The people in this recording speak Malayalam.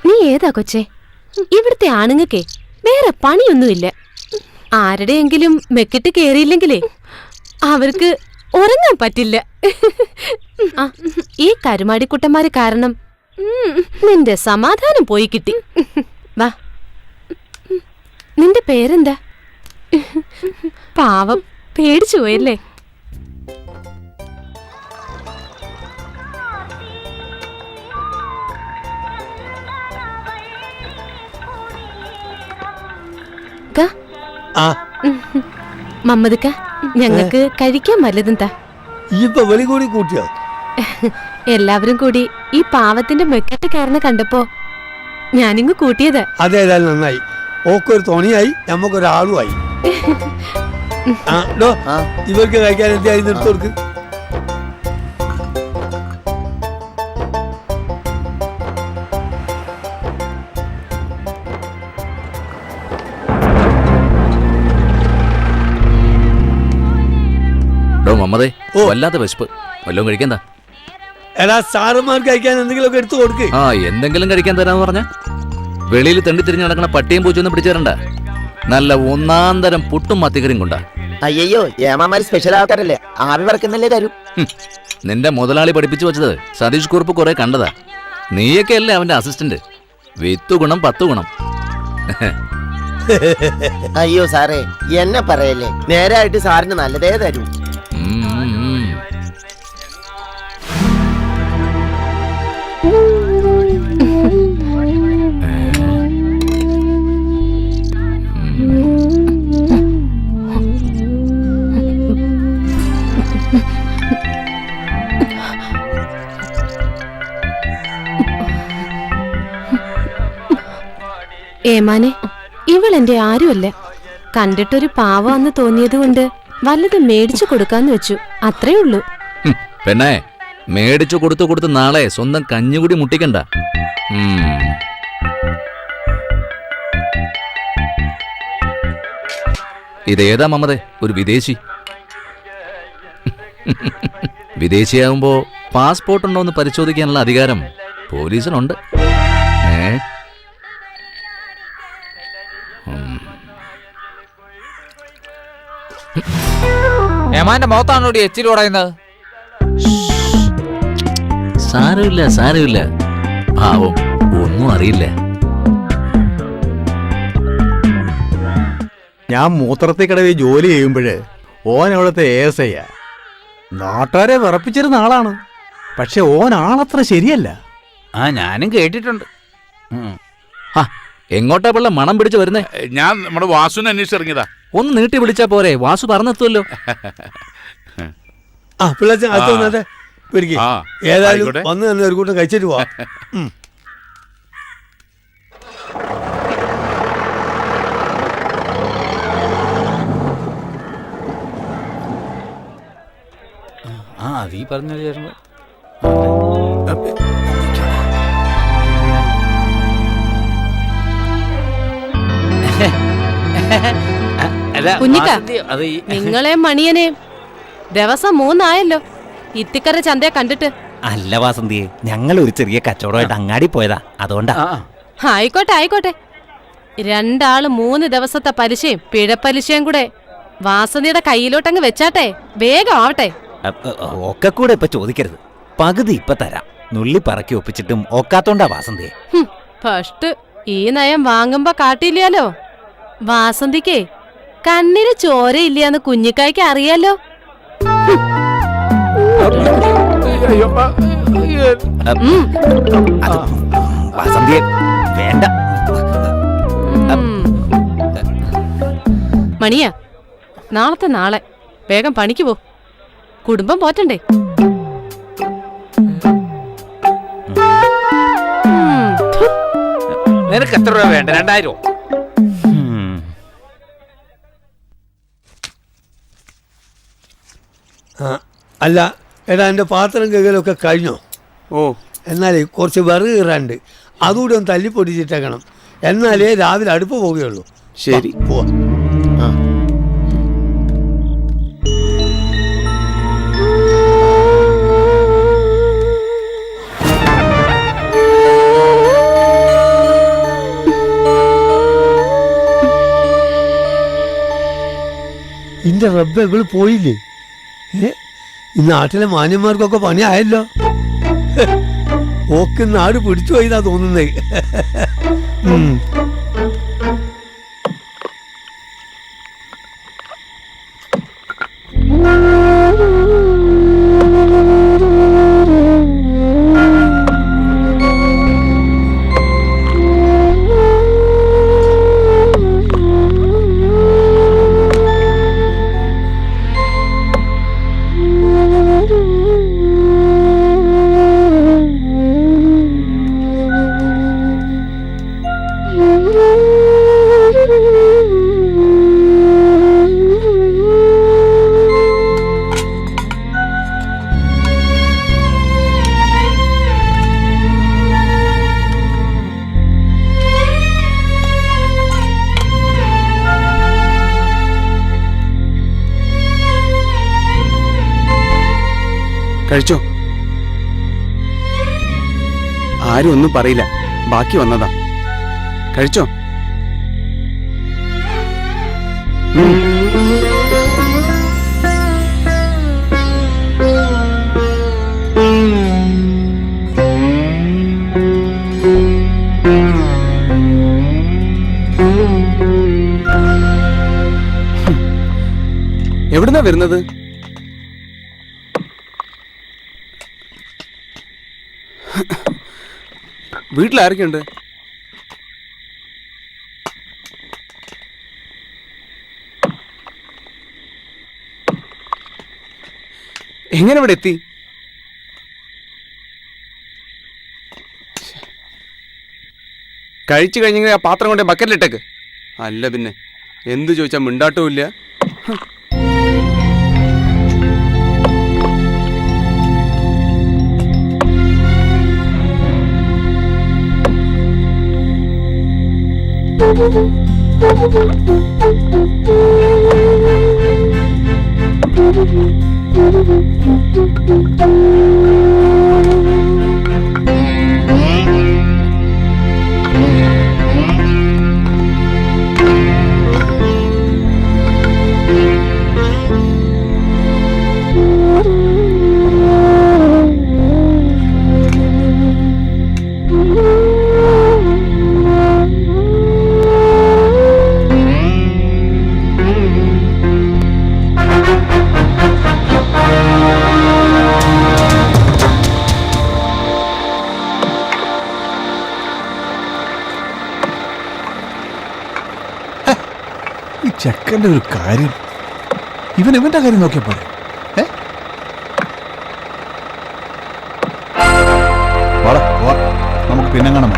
നീ ഏതാ കൊച്ചേ? ഇവിടുത്തെ ആണുങ്ങൾക്കേ വേറെ പണിയൊന്നുമില്ല. ആരുടെയെങ്കിലും മെക്കിട്ട് കേറിയില്ലെങ്കിലേ അവർക്ക് ഉറങ്ങാൻ പറ്റില്ല. ഈ കരുമാടിക്കുട്ടന്മാര് കാരണം നിന്റെ സമാധാനം പോയി കിട്ടി. വാ, നിന്റെ പേരെന്താ? പാവം, പേടിച്ചു പോയല്ലേ? മമ്മദ്ക്ക, ഞങ്ങക്ക് കഴിക്കാൻ വല്ലതും താ. എല്ലാവരും കൂടി ഈ പാവത്തിന്റെ മെക്കട്ടക്കാരനെ കണ്ടപ്പോ ഞാനിങ്ങ് കൂട്ടിയത്. അതേതായാലും നന്നായി. ഓക്കൊരു തോണിയായി, നമ്മക്കൊരാളുമായി. ഇവർക്ക് കഴിക്കാൻ എന്തായി നിർത്തോർക്ക്? മമ്മതേ, വല്ലാത്ത വിശപ്പ്, വല്ലതും കഴിക്കാൻ. എടാ, സാറന്മാർക്ക് കഴിക്കാൻ എന്തെങ്കിലുമൊക്കെ എടുത്തു കൊടുക്ക്. എന്തെങ്കിലും കഴിക്കാൻ തരാന്ന് പറഞ്ഞ വെളിയിൽ തെണ്ടിത്തിരിഞ്ഞ് നടക്കണ പട്ടിയും പൂച്ചൊന്നും പിടിച്ചു തരണ്ട. നല്ല ഒന്നാം തരം പുട്ടും മത്തിക്കറിയും കൊണ്ടാ. അയ്യോ, ഏമാമാര് സ്പെഷ്യൽ ആൾക്കാരല്ലേ, ആവി പറക്കുന്നല്ലേ തരൂ. നിന്റെ മുതലാളി പഠിപ്പിച്ചു വെച്ചത് സതീഷ് കുറുപ്പ് കുറെ കണ്ടതാ. നീയൊക്കെ അല്ലേ അവന്റെ അസിസ്റ്റന്റ്. 10 ഗുണം 10 ഗുണം. അയ്യോ സാറേ, എന്നെ പറയല്ലേ, നേരായിട്ട് സാറിന് നല്ലതേ തരൂ. ഏമാനെ, ഇവളെന്റെ ആരുമല്ല. കണ്ടിട്ടൊരു പാവാന്ന് തോന്നിയത് കൊണ്ട് വല്ലതും മേടിച്ചു കൊടുക്കാന്ന് വെച്ചു, അത്രേ ഉള്ളൂ. പെണ്ണേ, മേടിച്ചു കൊടുത്തു നാളെ സ്വന്തം കഞ്ഞുകൂടി മുട്ടിക്കണ്ട. ഇതേതാ മമ്മതേ? ഒരു വിദേശി. വിദേശിയാകുമ്പോ പാസ്പോർട്ട് ഉണ്ടോ എന്ന് പരിശോധിക്കാനുള്ള അധികാരം പോലീസിനുണ്ട്. ഏമാന്റെ മുഖത്താണോടി എച്ചിൽ ഉടയുന്നത്? സാരമില്ല, പാവം, ഒന്നും അറിയില്ല. ഞാൻ മൂത്രത്തിൽ കടവിൽ ജോലി ചെയ്യുമ്പോഴ് ഓൻ അവിടുത്തെ ASI നാട്ടുകാരെ വിറപ്പിച്ചിരുന്ന ആളാണ്. പക്ഷെ ഓൻ ആളത്ര ശരിയല്ല. ഞാനും കേട്ടിട്ടുണ്ട്. എങ്ങോട്ടാ പിള്ള മണം പിടിച്ചു വരുന്നേ? ഞാൻ നമ്മുടെ വാസുവിനെ അന്വേഷിച്ചിറങ്ങിയതാ. ഒന്ന് നീട്ടി വിളിച്ചാ പോരെ, വാസു പറഞ്ഞെത്തുമല്ലോ. ഏതായാലും വന്ന് തന്നെ ഒരു കൂട്ടം കഴിച്ചിട്ട് പോവാ. അതീ പറഞ്ഞ കുഞ്ഞിക്ക, നിങ്ങളെ മണിയനെ ദിവസം 3 ആയല്ലോ ഇത്തിക്കര ചന്തയെ കണ്ടിട്ട്. അല്ല വാസന്തിയെ, ഞങ്ങൾ ഒരു ചെറിയ കച്ചവടമായിട്ട് അങ്ങാടി പോയതാ, അതുകൊണ്ടാ. ആയിക്കോട്ടെ. 2 ആള് 3 ദിവസത്തെ പലിശയും പിഴപ്പലിശയും കൂടെ വാസന്തിയുടെ കയ്യിലോട്ടങ്ങ് വെച്ചാട്ടെ, വേഗം ആവട്ടെ. ഒക്കെ കൂടെ ഇപ്പൊ ചോദിക്കരുത്, പകുതി ഇപ്പൊ തരാം. നുള്ളി പറക്കി ഒപ്പിച്ചിട്ടും ഒക്കാത്തോണ്ടാ വാസന്തിയെ. ഫസ്റ്റ് ഈ നയം വാങ്ങുമ്പോ കാട്ടിയില്ലാലോ. വാസന്തിക്കേ കണ്ണിന് ചോരയില്ലാന്ന് കുഞ്ഞിക്കായ്ക്ക് അറിയാലോ. വാസന്തിയെ വേണ്ട. മണിയാ, നാളത്തെ നാളെ വേഗം പണിക്ക് പോ, കുടുംബം പോറ്റണ്ടേ. നിനക്ക് എത്ര രൂപ വേണ്ട? 2000. അല്ല എടാ, എൻ്റെ പാത്രം കഴുകലൊക്കെ കഴിഞ്ഞോ? എന്നാലേ കുറച്ച് വിറക് കീറാണ്ട്, അതുകൂടി ഒന്ന് തല്ലിപ്പൊടിച്ചിട്ടേക്കണം. എന്നാലേ രാവിലെ അടുപ്പ് പോവുകയുള്ളൂ. ശരി, പോവാ. എൻ്റെ റബ്ബ് ഇവള് പോയില്ലേ? ഈ നാട്ടിലെ മാന്യന്മാർക്കൊക്കെ പണിയായല്ലോ. ഓക്ക് നാട് പിടിച്ചു പോയിന്നാ തോന്നുന്നേ. കഴിച്ചോ? ആരും ഒന്നും പറയില്ല, ബാക്കി വന്നതാ. കഴിച്ചോ? എവിടുന്നാ വരുന്നത്? വീട്ടിലാരൊക്കെയുണ്ട്? എങ്ങനെ ഇവിടെ എത്തി? കഴിച്ചു കഴിഞ്ഞെങ്കിൽ ആ പാത്രം കൊണ്ട് ബക്കറ്റിലിട്ടേക്ക്. അല്ല പിന്നെ എന്ത് ചോദിച്ചാൽ മിണ്ടാട്ടവും ഇല്ല. ഈ ചെക്കൻ്റെ ഒരു കാര്യം, ഇവന്റെ കാര്യം നോക്കിയാ പോരെ? നമുക്ക് പിന്നെ കാണാം.